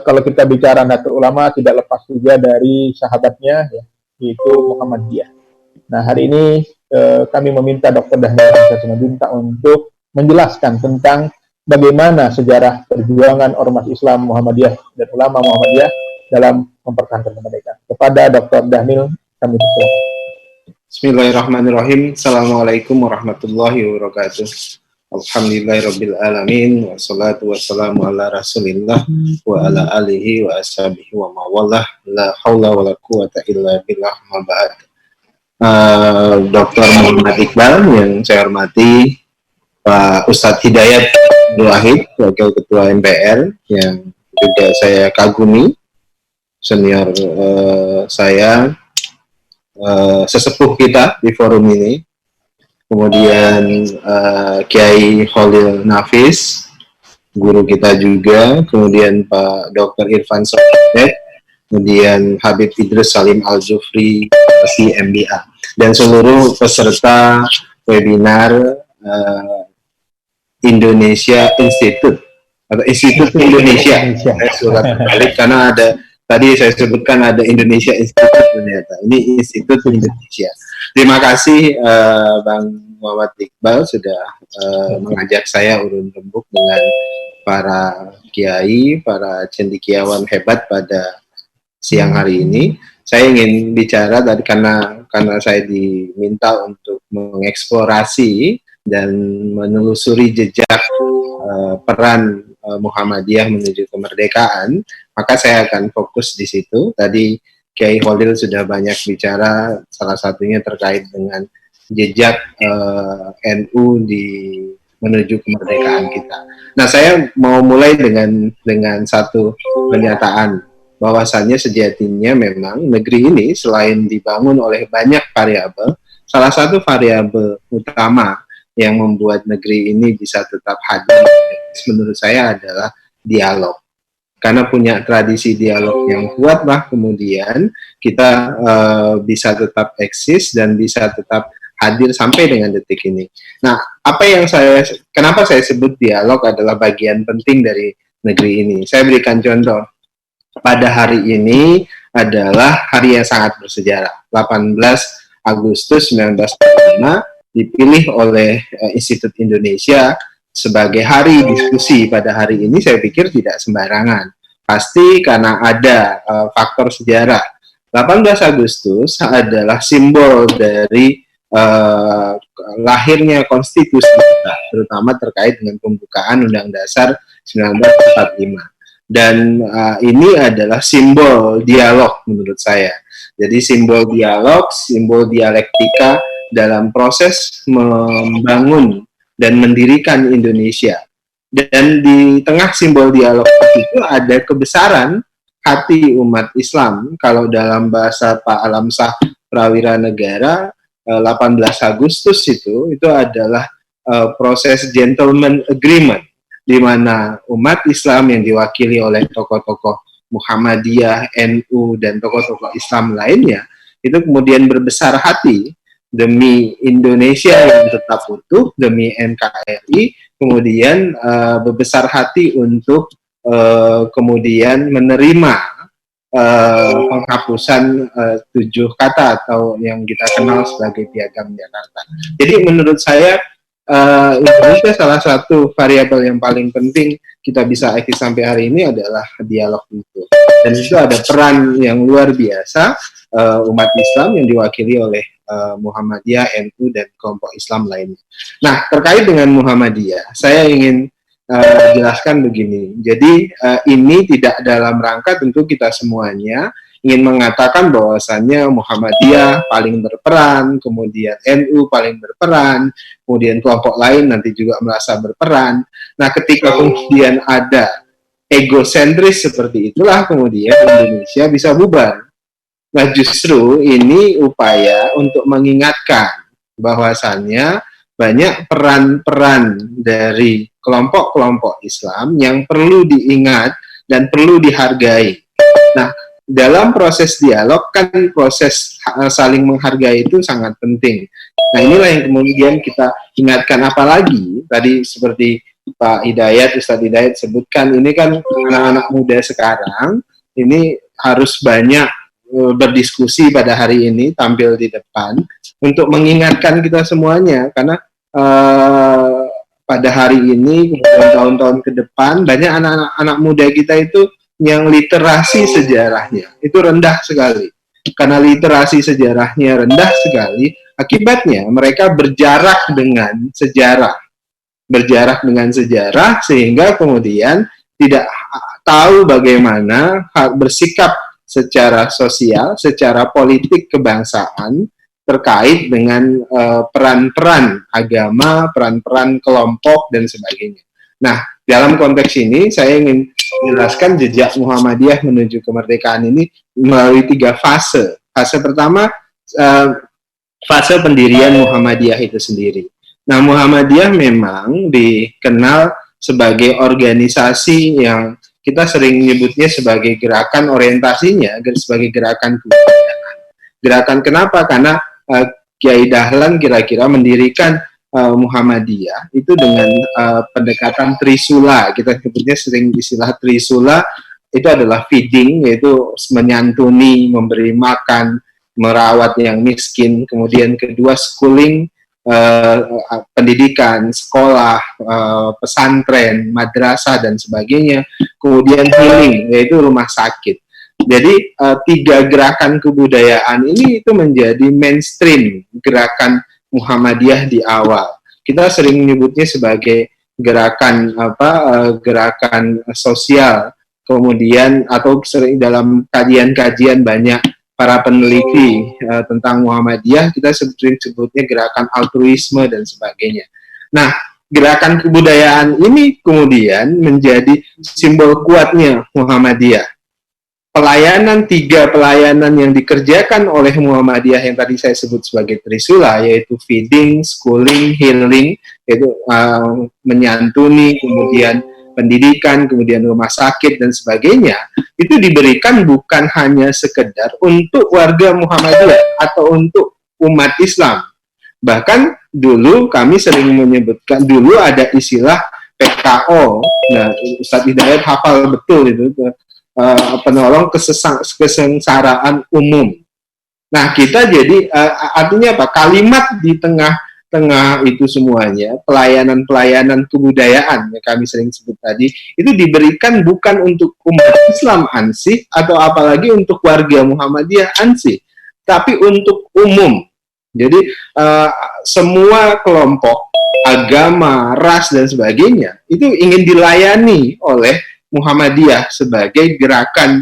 Kalau kita bicara Nahdlatul Ulama tidak lepas juga dari sahabatnya, ya, yaitu Muhammadiyah. Nah, hari ini kami meminta Dr. Dhanil Simanjuntak untuk menjelaskan tentang bagaimana sejarah perjuangan Ormas Islam Muhammadiyah dan ulama Muhammadiyah dalam mempertahankan kemerdekaan. Kepada Dr. Dhanil, kami persilakan. Bismillahirrahmanirrahim. Assalamualaikum warahmatullahi wabarakatuh. Alhamdulillahirabbil alamin, wassalatu wassalamu ala Rasulillah wa ala alihi wa ashabihi wa mawalah, la haula wala quwata illa billah, ma ba'd. Dr. Muhammad Iqbal yang saya hormati, Pak Ustadz Hidayat Abdul Wahid, Wakil Ketua MPR yang juga saya kagumi, senior saya, sesepuh kita di forum ini. Kemudian Kiai Khalil Nafis, guru kita juga, kemudian Pak Dr. Irfan Sofiet, kemudian Habib Idrus Salim Al-Jufri, MBA, dan seluruh peserta webinar Indonesia Institute atau Institut Indonesia. Saya surat balik karena ada tadi saya sebutkan ada Indonesia Institute, ternyata ini Institut Indonesia. Terima kasih Bang Muhammad Iqbal sudah mengajak saya urun rembuk dengan para kiai, para cendekiawan hebat pada siang hari ini. Saya ingin bicara tadi karena saya diminta untuk mengeksplorasi dan menelusuri jejak peran Muhammadiyah menuju kemerdekaan, maka saya akan fokus di situ. Tadi Kiai Khalil sudah banyak bicara, salah satunya terkait dengan jejak NU di menuju kemerdekaan kita. Nah, saya mau mulai dengan satu pernyataan bahwasannya sejatinya memang negeri ini selain dibangun oleh banyak variabel, salah satu variabel utama yang membuat negeri ini bisa tetap hadir menurut saya adalah dialog. Karena punya tradisi dialog yang kuat lah, kemudian kita bisa tetap eksis dan bisa tetap hadir sampai dengan detik ini. Nah, kenapa saya sebut dialog adalah bagian penting dari negeri ini? Saya berikan contoh. Pada hari ini adalah hari yang sangat bersejarah. 18 Agustus 1945 dipilih oleh Institut Indonesia sebagai hari diskusi pada hari ini. Saya pikir tidak sembarangan. Pasti karena ada faktor sejarah. 18 Agustus adalah simbol dari lahirnya konstitusi kita, terutama terkait dengan pembukaan Undang Dasar 1945. Dan ini adalah simbol dialog menurut saya. Jadi simbol dialog, simbol dialektika dalam proses membangun dan mendirikan Indonesia. Dan di tengah simbol dialog itu ada kebesaran hati umat Islam. Kalau dalam bahasa Pak Alamsah Prawira Negara, 18 Agustus itu adalah proses gentleman agreement, di mana umat Islam yang diwakili oleh tokoh-tokoh Muhammadiyah, NU, dan tokoh-tokoh Islam lainnya, itu kemudian berbesar hati demi Indonesia yang tetap utuh, demi NKRI, kemudian berbesar hati untuk kemudian menerima penghapusan 7 kata atau yang kita kenal sebagai Piagam Jakarta. Jadi menurut saya Indonesia salah satu variabel yang paling penting kita bisa eksis sampai hari ini adalah dialog itu. Dan itu ada peran yang luar biasa umat Islam yang diwakili oleh Muhammadiyah, NU, dan kelompok Islam lainnya. Nah, terkait dengan Muhammadiyah, saya ingin jelaskan begini. Jadi ini tidak dalam rangka tentu kita semuanya ingin mengatakan bahwasannya Muhammadiyah paling berperan, kemudian NU paling berperan, kemudian kelompok lain nanti juga merasa berperan. Nah, ketika kemudian ada egosentris seperti itulah, kemudian Indonesia bisa bubar. Nah, justru ini upaya untuk mengingatkan bahwasannya banyak peran-peran dari kelompok-kelompok Islam yang perlu diingat dan perlu dihargai. Nah, dalam proses dialog kan proses saling menghargai itu sangat penting. Nah, inilah yang kemudian kita ingatkan, apalagi tadi seperti Pak Hidayat, Ustadz Hidayat sebutkan, ini kan anak-anak muda sekarang ini harus banyak berdiskusi pada hari ini, tampil di depan untuk mengingatkan kita semuanya, karena pada hari ini, tahun-tahun ke depan, banyak anak-anak muda kita itu yang literasi sejarahnya itu rendah sekali. Karena literasi sejarahnya rendah sekali, akibatnya mereka berjarak dengan sejarah. Sehingga kemudian tidak tahu bagaimana bersikap secara sosial, secara politik kebangsaan terkait dengan peran-peran agama, peran-peran kelompok, dan sebagainya. Nah, dalam konteks ini saya ingin menjelaskan jejak Muhammadiyah menuju kemerdekaan ini melalui 3 fase. Fase pertama, fase pendirian Muhammadiyah itu sendiri. Nah, Muhammadiyah memang dikenal sebagai organisasi yang kita sering menyebutnya sebagai gerakan orientasinya, sebagai gerakan kebudayaan. Gerakan kenapa? Karena Kiai Dahlan kira-kira mendirikan Muhammadiyah itu dengan pendekatan Trisula. Kita sebutnya sering istilah Trisula, itu adalah feeding, yaitu menyantuni, memberi makan, merawat yang miskin. Kemudian kedua, schooling, pendidikan, sekolah, pesantren, madrasah, dan sebagainya. Kemudian healing, yaitu rumah sakit. Jadi 3 gerakan kebudayaan ini itu menjadi mainstream gerakan Muhammadiyah di awal. Kita sering menyebutnya sebagai gerakan gerakan sosial. Kemudian atau sering dalam kajian-kajian banyak para peneliti tentang Muhammadiyah, kita sering sebutnya gerakan altruisme dan sebagainya. Nah, gerakan kebudayaan ini kemudian menjadi simbol kuatnya Muhammadiyah. Pelayanan, 3 pelayanan yang dikerjakan oleh Muhammadiyah yang tadi saya sebut sebagai Trisula, yaitu feeding, schooling, healing, yaitu menyantuni, kemudian pendidikan, kemudian rumah sakit, dan sebagainya, itu diberikan bukan hanya sekedar untuk warga Muhammadiyah atau untuk umat Islam. Bahkan dulu kami sering menyebutkan, dulu ada istilah PKO, nah Ustadz Hidayat hafal betul itu, penolong kesengsaraan umum. Nah, kita jadi artinya apa? Kalimat di tengah-tengah itu semuanya, pelayanan-pelayanan kebudayaan yang kami sering sebut tadi, itu diberikan bukan untuk umat Islam ansih atau apalagi untuk warga Muhammadiyah ansih, tapi untuk umum. Jadi semua kelompok, agama, ras, dan sebagainya itu ingin dilayani oleh Muhammadiyah sebagai gerakan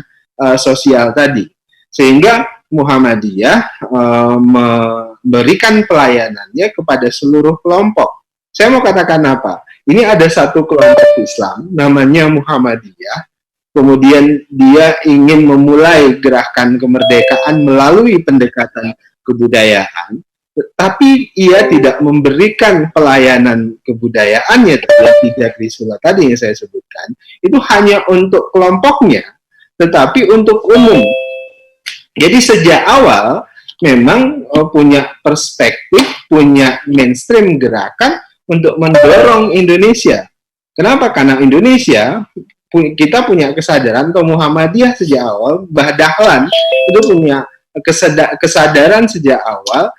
sosial tadi, sehingga Muhammadiyah memberikan pelayanannya kepada seluruh kelompok. Saya mau katakan apa? Ini ada satu kelompok Islam namanya Muhammadiyah, kemudian dia ingin memulai gerakan kemerdekaan melalui pendekatan kebudayaan, tapi ia tidak memberikan pelayanan kebudayaannya, tidak Trisula tadi yang saya sebutkan, itu hanya untuk kelompoknya, tetapi untuk umum. Jadi sejak awal memang punya perspektif, punya mainstream gerakan untuk mendorong Indonesia. Kenapa? Karena Indonesia, kita punya kesadaran, atau Muhammadiyah sejak awal, Mbah Dahlan itu punya kesadaran sejak awal,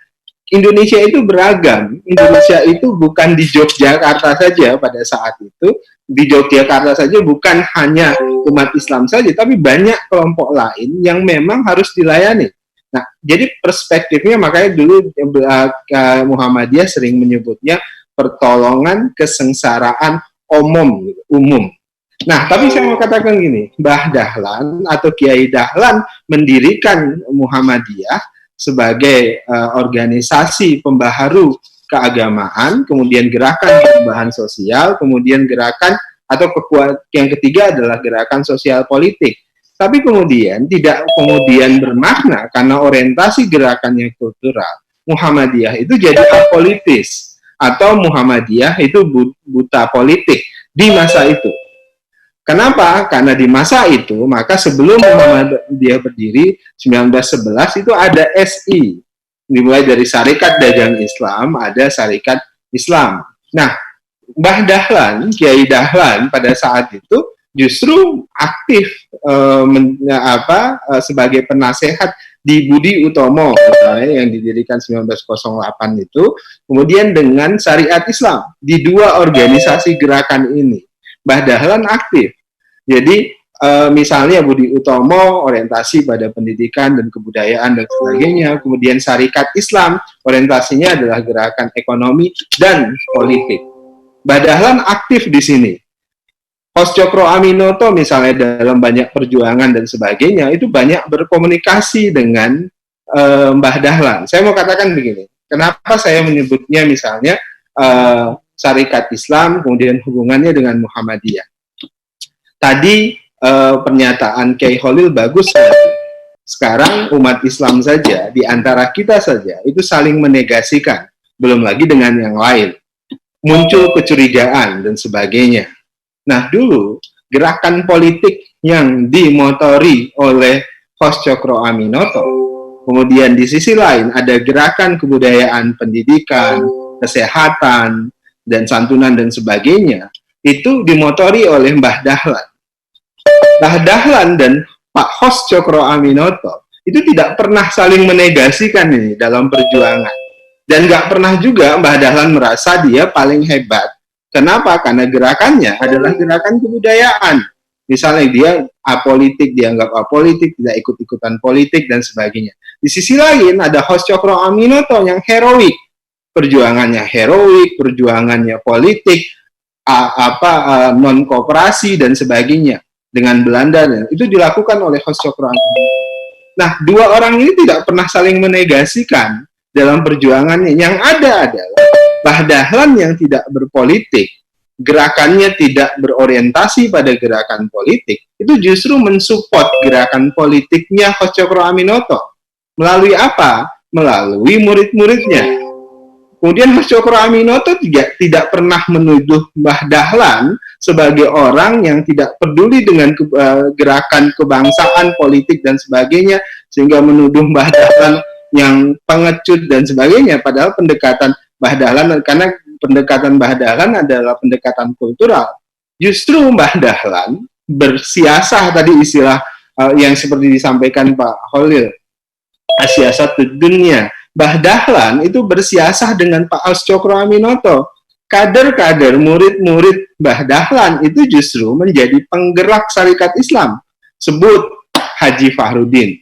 Indonesia itu beragam. Indonesia itu bukan di Yogyakarta saja pada saat itu. Di Yogyakarta saja bukan hanya umat Islam saja, tapi banyak kelompok lain yang memang harus dilayani. Nah, jadi perspektifnya, makanya dulu Muhammadiyah sering menyebutnya pertolongan kesengsaraan umum. Nah, tapi saya mau katakan gini, Mbah Dahlan atau Kiai Dahlan mendirikan Muhammadiyah sebagai organisasi pembaharu keagamaan, kemudian gerakan perubahan sosial, kemudian gerakan atau yang ketiga adalah gerakan sosial politik. Tapi kemudian tidak kemudian bermakna karena orientasi gerakannya kultural. Muhammadiyah itu jadi apolitis atau Muhammadiyah itu buta politik di masa itu. Kenapa? Karena di masa itu, maka sebelum Muhammadiyah berdiri 1911 itu ada SI, dimulai dari Syarikat Dagang Islam, ada Syarikat Islam. Nah, Mbah Dahlan, Kiai Dahlan pada saat itu justru aktif sebagai penasehat di Budi Utomo, misalnya yang didirikan 1908 itu, kemudian dengan Syariat Islam di dua organisasi gerakan ini. Mbah Dahlan aktif. Jadi misalnya Budi Utomo orientasi pada pendidikan dan kebudayaan dan sebagainya, kemudian Syarikat Islam orientasinya adalah gerakan ekonomi dan politik. Mbah Dahlan aktif di sini. Hos Cokro Aminoto misalnya dalam banyak perjuangan dan sebagainya itu banyak berkomunikasi dengan Mbah Dahlan. Saya mau katakan begini, kenapa saya menyebutnya misalnya Syarikat Islam, kemudian hubungannya dengan Muhammadiyah. Tadi pernyataan Kiai Khalil bagus. Sekarang umat Islam saja, di antara kita saja, itu saling menegasikan. Belum lagi dengan yang lain. Muncul kecurigaan dan sebagainya. Nah, dulu gerakan politik yang dimotori oleh Hos Cokro Aminoto, kemudian di sisi lain ada gerakan kebudayaan, pendidikan, kesehatan, dan santunan dan sebagainya, itu dimotori oleh Mbah Dahlan. Mbah Dahlan dan Pak Hos Cokro Aminoto itu tidak pernah saling menegasikan ini dalam perjuangan. Dan nggak pernah juga Mbah Dahlan merasa dia paling hebat. Kenapa? Karena gerakannya adalah gerakan kebudayaan. Misalnya dia apolitik, dianggap apolitik, tidak ikut-ikutan politik, dan sebagainya. Di sisi lain ada Hos Cokro Aminoto yang heroik. Perjuangannya heroik, perjuangannya politik, non-kooperasi, dan sebagainya. Dengan Belanda, dan itu dilakukan oleh Hos Cokro Aminoto. Nah, dua orang ini tidak pernah saling menegasikan dalam perjuangannya. Yang ada adalah Mbah Dahlan yang tidak berpolitik, gerakannya tidak berorientasi pada gerakan politik, itu justru mensupport gerakan politiknya Hos Cokro Aminoto. Melalui apa? Melalui murid-muridnya. Kemudian Hos Cokro Aminoto tidak pernah menuduh Mbah Dahlan sebagai orang yang tidak peduli dengan gerakan kebangsaan, politik, dan sebagainya, sehingga menuduh Mbah Dahlan yang pengecut dan sebagainya, padahal pendekatan Mbah Dahlan, karena pendekatan Mbah Dahlan adalah pendekatan kultural. Justru Mbah Dahlan bersiasah, tadi istilah yang seperti disampaikan Pak Khalil, siasat dunia. Mbah Dahlan itu bersiasah dengan Pak Hos Cokro Aminoto. Kader-kader, murid-murid Mbah Dahlan itu justru menjadi penggerak Syarikat Islam. Sebut Haji Fahrudin.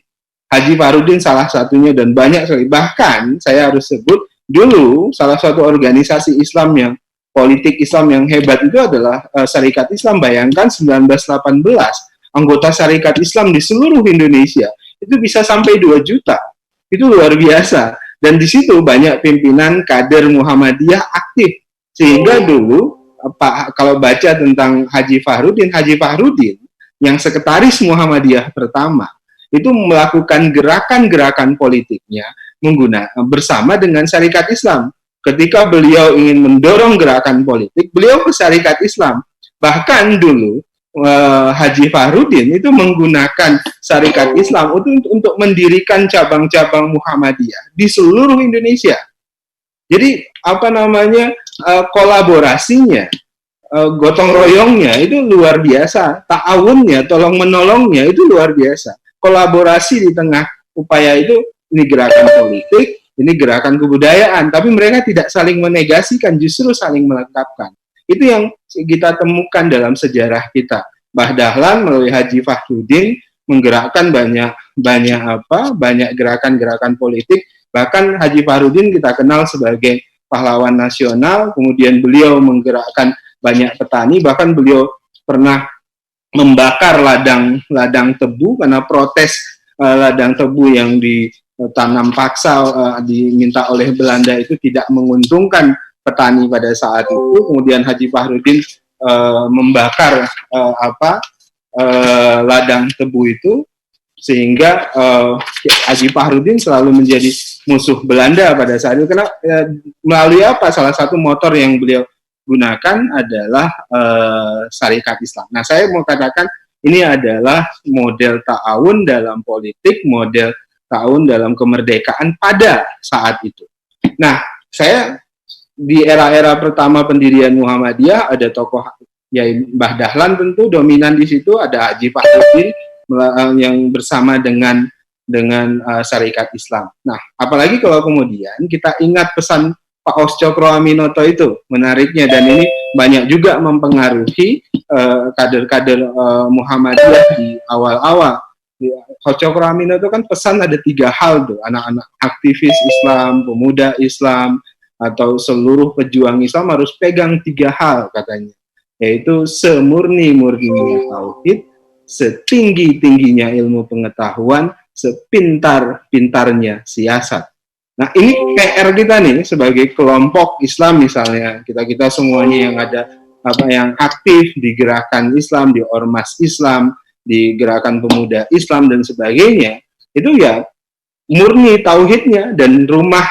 Haji Fahrudin salah satunya dan banyak sekali. Bahkan saya harus sebut dulu salah satu organisasi Islam yang politik Islam yang hebat itu adalah Syarikat Islam. Bayangkan 1918 anggota Syarikat Islam di seluruh Indonesia itu bisa sampai 2 juta. Itu luar biasa. Dan di situ banyak pimpinan kader Muhammadiyah aktif. Sehingga dulu kalau baca tentang Haji Fahrudin yang sekretaris Muhammadiyah pertama itu melakukan gerakan-gerakan politiknya bersama dengan Syarikat Islam. Ketika beliau ingin mendorong gerakan politik, beliau ke Syarikat Islam. Bahkan dulu Haji Fahrudin itu menggunakan Syarikat Islam untuk mendirikan cabang-cabang Muhammadiyah di seluruh Indonesia. Jadi kolaborasinya, gotong royongnya itu luar biasa, ta'awunnya, tolong menolongnya itu luar biasa. Kolaborasi di tengah upaya itu, ini gerakan politik, ini gerakan kebudayaan, tapi mereka tidak saling menegasikan, justru saling melengkapkan. Itu yang kita temukan dalam sejarah kita. Mbah Dahlan melalui Haji Fahrudin menggerakkan banyak gerakan-gerakan politik. Bahkan Haji Fahrudin kita kenal sebagai pahlawan nasional, kemudian beliau menggerakkan banyak petani, bahkan beliau pernah membakar ladang tebu karena protes ladang tebu yang ditanam paksa diminta oleh Belanda itu tidak menguntungkan petani pada saat itu. Kemudian Haji Fahrudin membakar ladang tebu itu, sehingga Haji Fahrudin selalu menjadi musuh Belanda pada saat itu. Karena melalui apa? Salah satu motor yang beliau gunakan adalah syarikat Islam. Nah, saya mau katakan ini adalah model ta'awun dalam politik, model ta'awun dalam kemerdekaan pada saat itu. Nah, saya di era-era pertama pendirian Muhammadiyah ada tokoh Yai Mbah Dahlan, tentu dominan di situ, ada Haji Fahrudin yang bersama dengan syarikat Islam. Nah, apalagi kalau kemudian kita ingat pesan Pak Os Cokro Aminoto itu, menariknya, dan ini banyak juga mempengaruhi kader-kader Muhammadiyah di awal-awal. Os Cokro Aminoto kan pesan ada 3 hal tuh, anak-anak aktivis Islam, pemuda Islam, atau seluruh pejuang Islam harus pegang 3 hal katanya, yaitu semurni-murninya tauhid, setinggi-tingginya ilmu pengetahuan, sepintar-pintarnya siasat. Nah, ini PR kita nih sebagai kelompok Islam, misalnya kita semuanya yang ada yang aktif di gerakan Islam, di ormas Islam, di gerakan pemuda Islam dan sebagainya, itu ya murni tauhidnya, dan rumah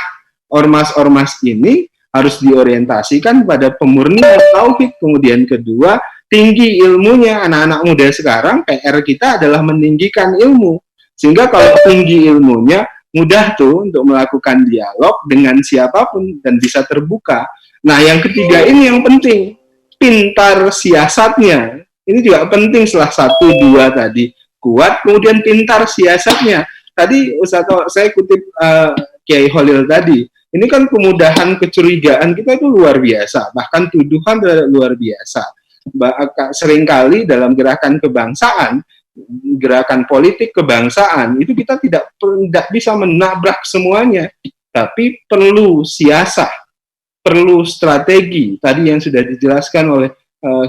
ormas-ormas ini harus diorientasikan pada pemurnian tauhid. Kemudian kedua, tinggi ilmunya. Anak-anak muda sekarang PR kita adalah meninggikan ilmu, sehingga kalau tinggi ilmunya mudah tuh untuk melakukan dialog dengan siapapun dan bisa terbuka. Nah, yang ketiga ini yang penting, pintar siasatnya. Ini juga penting, setelah 1, 2 tadi kuat, kemudian pintar siasatnya. Tadi Ustaz, saya kutip Kiai Holil tadi, ini kan kemudahan kecurigaan kita itu luar biasa, bahkan tuduhan luar biasa. Seringkali dalam gerakan kebangsaan, gerakan politik kebangsaan itu kita tidak bisa menabrak semuanya, tapi perlu siasah, perlu strategi tadi yang sudah dijelaskan oleh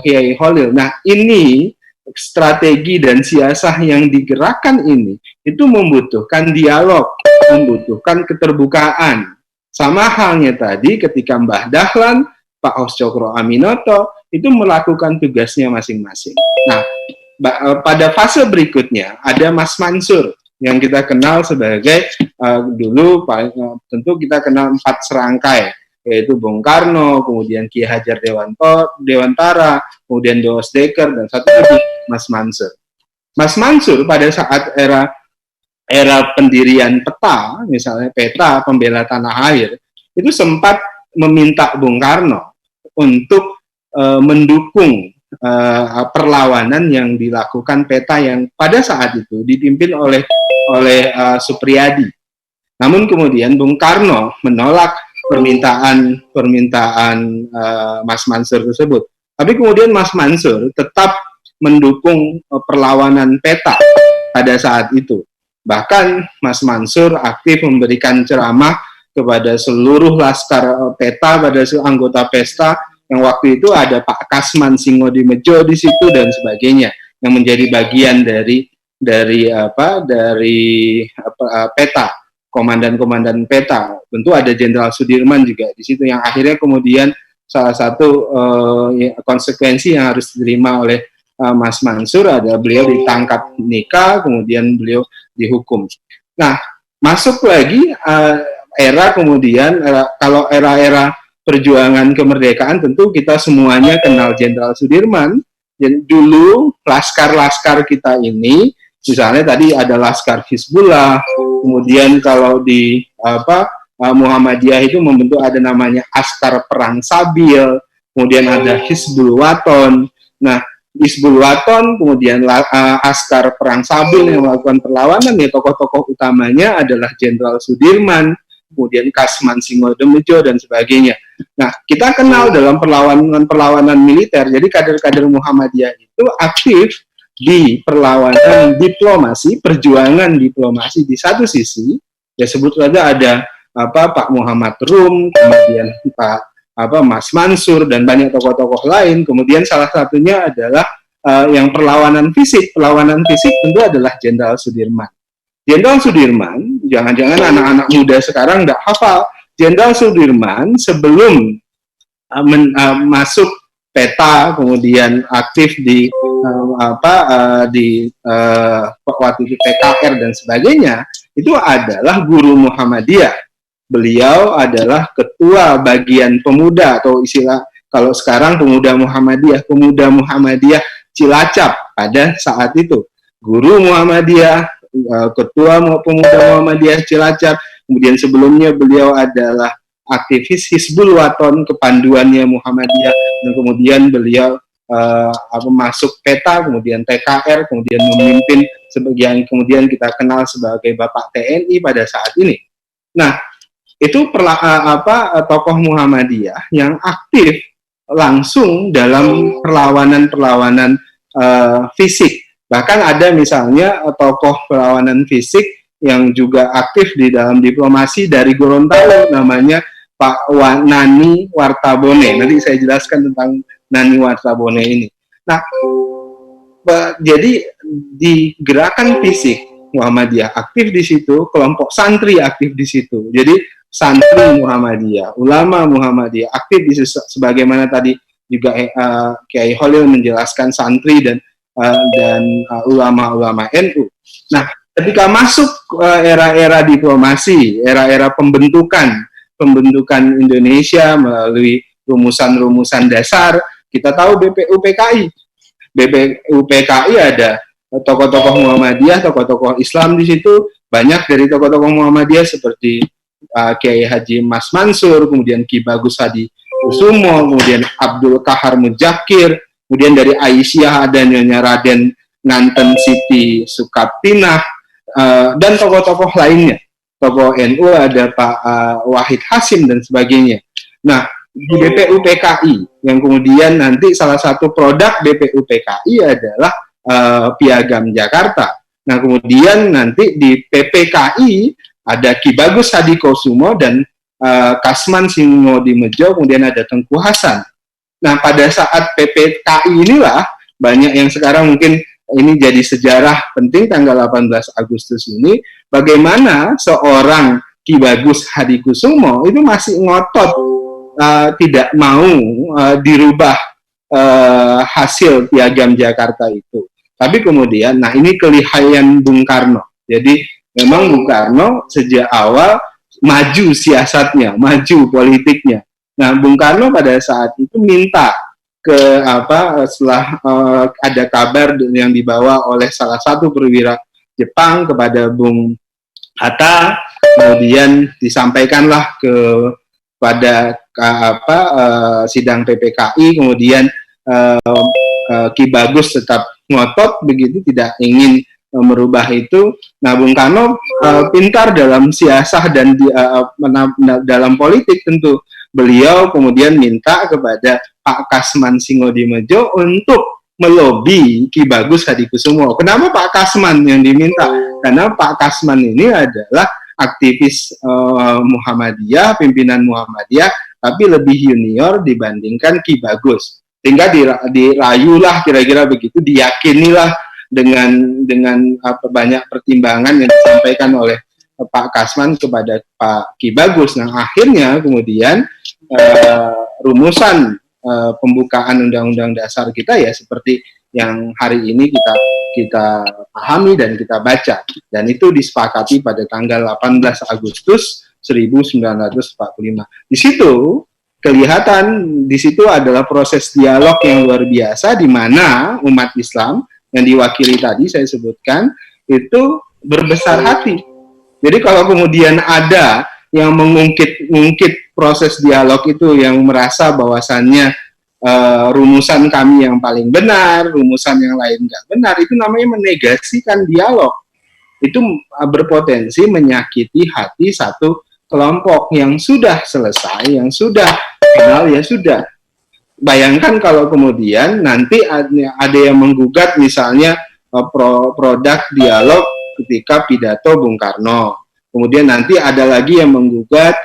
Kiai Holil. Nah, ini strategi dan siasah yang digerakkan ini itu membutuhkan dialog, membutuhkan keterbukaan. Sama halnya tadi ketika Mbah Dahlan, Pak Os Cokro Aminoto itu melakukan tugasnya masing-masing. Nah, pada fase berikutnya ada Mas Mansur yang kita kenal sebagai dulu tentu kita kenal 4 serangkai, yaitu Bung Karno, kemudian Ki Hajar Dewantara, kemudian Doos Dekker, dan satu lagi Mas Mansur. Mas Mansur pada saat era pendirian PETA, misalnya Peta Pembela Tanah Air, itu sempat meminta Bung Karno untuk mendukung perlawanan yang dilakukan Peta yang pada saat itu dipimpin oleh Supriyadi. Namun kemudian Bung Karno menolak permintaan Mas Mansur tersebut. Tapi kemudian Mas Mansur tetap mendukung perlawanan Peta pada saat itu. Bahkan Mas Mansur aktif memberikan ceramah kepada seluruh laskar Peta, pada seluruh anggota Pesta, yang waktu itu ada Pak Kasman Singodimejo di situ dan sebagainya, yang menjadi bagian dari Peta, komandan-komandan Peta. Tentu ada Jenderal Sudirman juga di situ, yang akhirnya kemudian salah satu konsekuensi yang harus diterima oleh Mas Mansur adalah beliau ditangkap nikah, kemudian beliau dihukum. Nah, masuk lagi kalau era perjuangan kemerdekaan, tentu kita semuanya kenal Jenderal Sudirman. Jadi dulu laskar-laskar kita ini, misalnya tadi ada Laskar Hizbullah, kemudian kalau di Muhammadiyah itu membentuk ada namanya Askar Perang Sabil, kemudian ada Hizbul Waton. Nah, Hizbul Waton, kemudian Askar Perang Sabil yang melakukan perlawanan, ya tokoh-tokoh utamanya adalah Jenderal Sudirman, kemudian Kasman Singodimejo dan sebagainya. Nah, kita kenal dalam perlawanan militer. Jadi kader-kader Muhammadiyah itu aktif di perlawanan diplomasi, perjuangan diplomasi. Di satu sisi, ya sebut saja ada Pak Muhammad Rum, kemudian Pak Mas Mansur dan banyak tokoh-tokoh lain. Kemudian salah satunya adalah yang perlawanan fisik tentu adalah Jenderal Sudirman. Jenderal Sudirman, jangan-jangan anak-anak muda sekarang nggak hafal. Jenderal Sudirman sebelum masuk peta, kemudian aktif di waktu itu PKR dan sebagainya, itu adalah guru Muhammadiyah. Beliau adalah ketua bagian pemuda, atau istilah kalau sekarang pemuda Muhammadiyah Cilacap pada saat itu. Guru Muhammadiyah, ketua pemuda Muhammadiyah Cilacap. Kemudian sebelumnya beliau adalah aktivis Hizbul Waton, kepanduannya Muhammadiyah, dan kemudian beliau masuk peta, kemudian TKR, kemudian memimpin sebagian, kemudian kita kenal sebagai Bapak TNI pada saat ini. Nah, itu tokoh Muhammadiyah yang aktif langsung dalam perlawanan fisik. Bahkan ada misalnya tokoh perlawanan fisik yang juga aktif di dalam diplomasi dari Gorontalo, namanya Pak Nani Wartabone. Nanti saya jelaskan tentang Nani Wartabone ini. Nah, jadi di gerakan fisik Muhammadiyah aktif di situ, kelompok santri aktif di situ. Jadi santri Muhammadiyah, ulama Muhammadiyah aktif di situ, sebagaimana tadi juga Kiai Holil menjelaskan santri dan ulama-ulama NU. Nah, ketika masuk era-era diplomasi, era-era pembentukan Indonesia melalui rumusan-rumusan dasar, kita tahu BPUPKI ada tokoh-tokoh Muhammadiyah, tokoh-tokoh Islam di situ. Banyak dari tokoh-tokoh Muhammadiyah seperti Kiai Haji Mas Mansur, kemudian Ki Bagus Hadi Kusumo, kemudian Abdul Kahar Mujakir, kemudian dari Aisyah ada Nyonya Raden Nganten Siti Sukaptinah, dan tokoh-tokoh lainnya. Tokoh NU ada Pak Wahid Hasim dan sebagainya. Nah, di BPUPKI yang kemudian nanti salah satu produk BPUPKI adalah Piagam Jakarta. Nah, kemudian nanti di PPKI ada Ki Bagus Hadi Kusumo dan Kasman Singodimejo, kemudian ada Tengku Hasan. Nah, pada saat PPKI inilah banyak yang sekarang mungkin ini jadi sejarah penting tanggal 18 Agustus ini, bagaimana seorang Ki Bagus Hadi Kusumo itu masih ngotot tidak mau dirubah hasil Piagam Jakarta itu. Tapi kemudian, nah ini kelihayan Bung Karno. Jadi memang Bung Karno sejak awal maju siasatnya, maju politiknya. Nah, Bung Karno pada saat itu minta setelah ada kabar yang dibawa oleh salah satu perwira Jepang kepada Bung Hatta, kemudian disampaikanlah pada sidang PPKI, kemudian Ki Bagus tetap ngotot begitu, tidak ingin merubah itu. Nah, Bung Karno pintar dalam siasah dan dalam politik tentu. Beliau kemudian minta kepada Pak Kasman Singodimejo untuk melobi Ki Bagus Hadi Kusumo. Kenapa Pak Kasman yang diminta? Karena Pak Kasman ini adalah aktivis Muhammadiyah, pimpinan Muhammadiyah, tapi lebih junior dibandingkan Ki Bagus. Sehingga dirayulah kira-kira begitu, diyakinilah dengan banyak pertimbangan yang disampaikan oleh Pak Kasman kepada Pak Ki Bagus. Nah, akhirnya kemudian rumusan pembukaan Undang-Undang Dasar kita ya seperti yang hari ini kita pahami dan kita baca, dan itu disepakati pada tanggal 18 Agustus 1945. Di situ kelihatan, di situ adalah proses dialog yang luar biasa di mana umat Islam yang diwakili tadi saya sebutkan itu berbesar hati. Jadi kalau kemudian ada yang mengungkit proses dialog itu, yang merasa bahwasannya rumusan kami yang paling benar, rumusan yang lain nggak benar, itu namanya menegasikan dialog. Itu berpotensi menyakiti hati satu kelompok yang sudah selesai, yang sudah final, ya sudah. Bayangkan kalau kemudian nanti ada yang menggugat misalnya produk dialog ketika pidato Bung Karno. Kemudian nanti ada lagi yang menggugat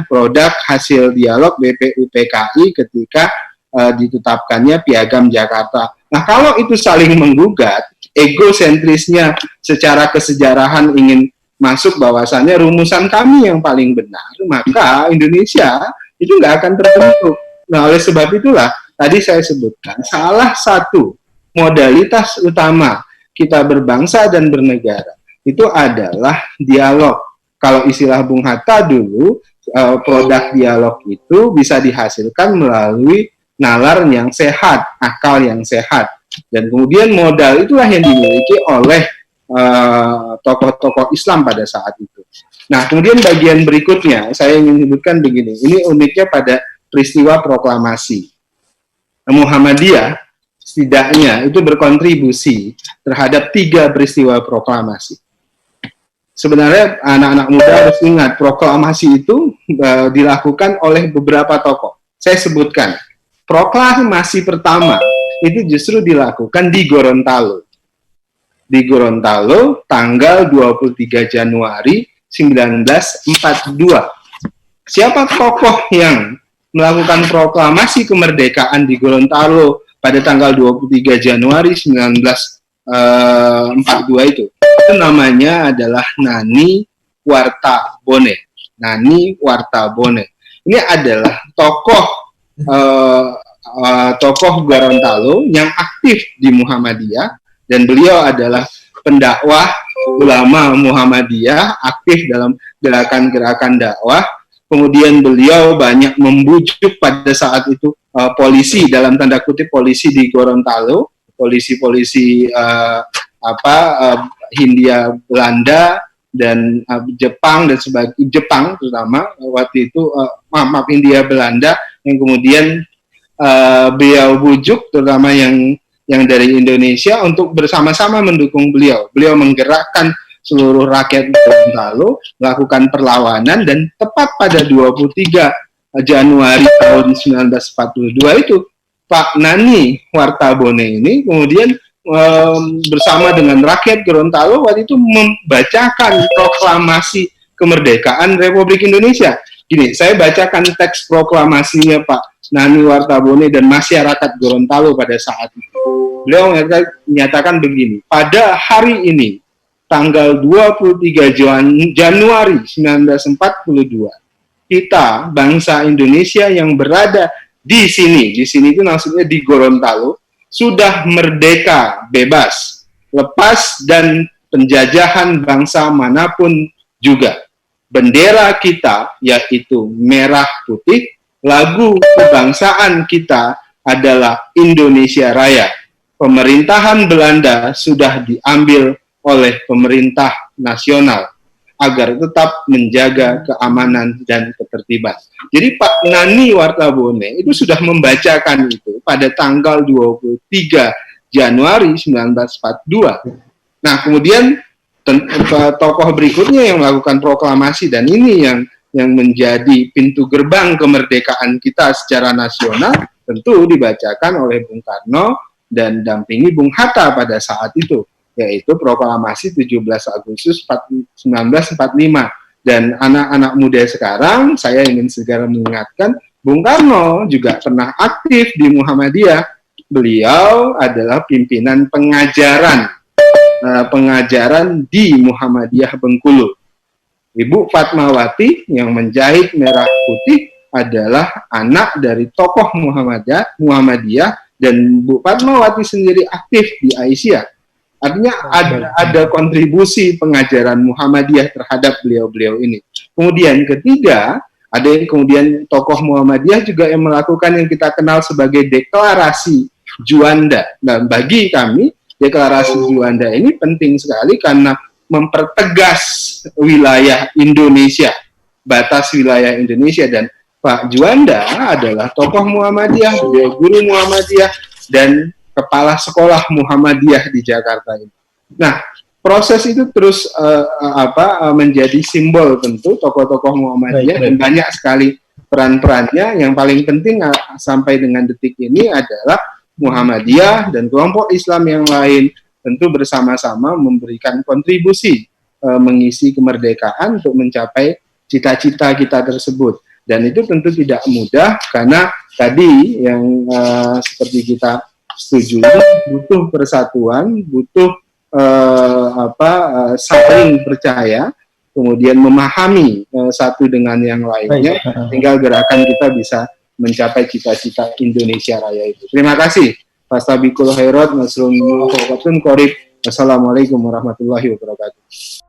produk hasil dialog BPUPKI ketika ditetapkannya Piagam Jakarta. Nah, kalau itu saling menggugat, egosentrisnya secara kesejarahan ingin masuk bahwasannya rumusan kami yang paling benar, maka Indonesia itu nggak akan terbentuk. Nah, oleh sebab itulah tadi saya sebutkan salah satu modalitas utama kita berbangsa dan bernegara itu adalah dialog. Kalau istilah Bung Hatta dulu, produk dialog itu bisa dihasilkan melalui nalar yang sehat, akal yang sehat. Dan kemudian modal itulah yang dimiliki oleh tokoh-tokoh Islam pada saat itu. Nah, kemudian bagian berikutnya, saya ingin sebutkan begini, ini uniknya pada peristiwa proklamasi. Muhammadiyah setidaknya itu berkontribusi terhadap 3 peristiwa proklamasi. Sebenarnya anak-anak muda harus ingat, proklamasi itu dilakukan oleh beberapa tokoh. Saya sebutkan, proklamasi pertama itu justru dilakukan di Gorontalo. Di Gorontalo, tanggal 23 Januari 1942. Siapa tokoh yang melakukan proklamasi kemerdekaan di Gorontalo pada tanggal 23 Januari 1942 itu? Itu namanya adalah Nani Wartabone. Nani Wartabone. Ini adalah tokoh Gorontalo yang aktif di Muhammadiyah, dan beliau adalah pendakwah ulama Muhammadiyah, aktif dalam gerakan-gerakan dakwah. Kemudian beliau banyak membujuk pada saat itu polisi, dalam tanda kutip polisi di Gorontalo, polisi-polisi Hindia Belanda dan Jepang dan sebagainya, Jepang terutama waktu itu Hindia Belanda, yang kemudian beliau bujuk terutama yang dari Indonesia untuk bersama-sama mendukung beliau. Beliau menggerakkan seluruh rakyat Gorontalo melakukan perlawanan, dan tepat pada 23 Januari tahun 1942 itu Pak Nani Wartabone ini kemudian bersama dengan rakyat Gorontalo waktu itu membacakan proklamasi kemerdekaan Republik Indonesia. Gini, saya bacakan teks proklamasinya Pak Nani Wartabone dan masyarakat Gorontalo pada saat itu. Beliau menyatakan begini, pada hari ini, tanggal 23 Januari 1942, kita, bangsa Indonesia yang berada di sini itu maksudnya di Gorontalo, sudah merdeka, bebas, lepas dan penjajahan bangsa manapun juga. Bendera kita yaitu merah putih, lagu kebangsaan kita adalah Indonesia Raya. Pemerintahan Belanda sudah diambil oleh pemerintah nasional agar tetap menjaga keamanan dan ketertiban. Jadi Pak Nani Wartabone itu sudah membacakan itu pada tanggal 23 Januari 1942. Nah, kemudian tokoh berikutnya yang melakukan proklamasi, dan ini yang menjadi pintu gerbang kemerdekaan kita secara nasional, tentu dibacakan oleh Bung Karno dan dampingi Bung Hatta pada saat itu, yaitu proklamasi 17 Agustus 1945. Dan anak-anak muda sekarang, saya ingin segera mengingatkan, Bung Karno juga pernah aktif di Muhammadiyah. Beliau adalah pimpinan pengajaran di Muhammadiyah Bengkulu. Ibu Fatmawati yang menjahit merah putih adalah anak dari tokoh Muhammadiyah, dan Bu Fatmawati sendiri aktif di Aisyah. Artinya ada kontribusi pengajaran Muhammadiyah terhadap beliau-beliau ini. Kemudian ketiga, ada yang kemudian tokoh Muhammadiyah juga yang melakukan yang kita kenal sebagai deklarasi Juanda. Dan bagi kami, deklarasi Juanda ini penting sekali karena mempertegas wilayah Indonesia, batas wilayah Indonesia. Dan Pak Juanda adalah tokoh Muhammadiyah, beliau guru Muhammadiyah, dan kepala sekolah Muhammadiyah di Jakarta ini. Nah, proses itu terus menjadi simbol tentu tokoh-tokoh Muhammadiyah, dan banyak sekali peran-perannya. Yang paling penting sampai dengan detik ini adalah Muhammadiyah dan kelompok Islam yang lain tentu bersama-sama memberikan kontribusi mengisi kemerdekaan untuk mencapai cita-cita kita tersebut. Dan itu tentu tidak mudah karena tadi yang seperti kita setuju, butuh persatuan, butuh saling percaya, kemudian memahami satu dengan yang lainnya, tinggal gerakan kita bisa mencapai cita-cita Indonesia Raya itu. Terima kasih. Fastabiqul khairat, nasrun, Assalamualaikum warahmatullahi wabarakatuh.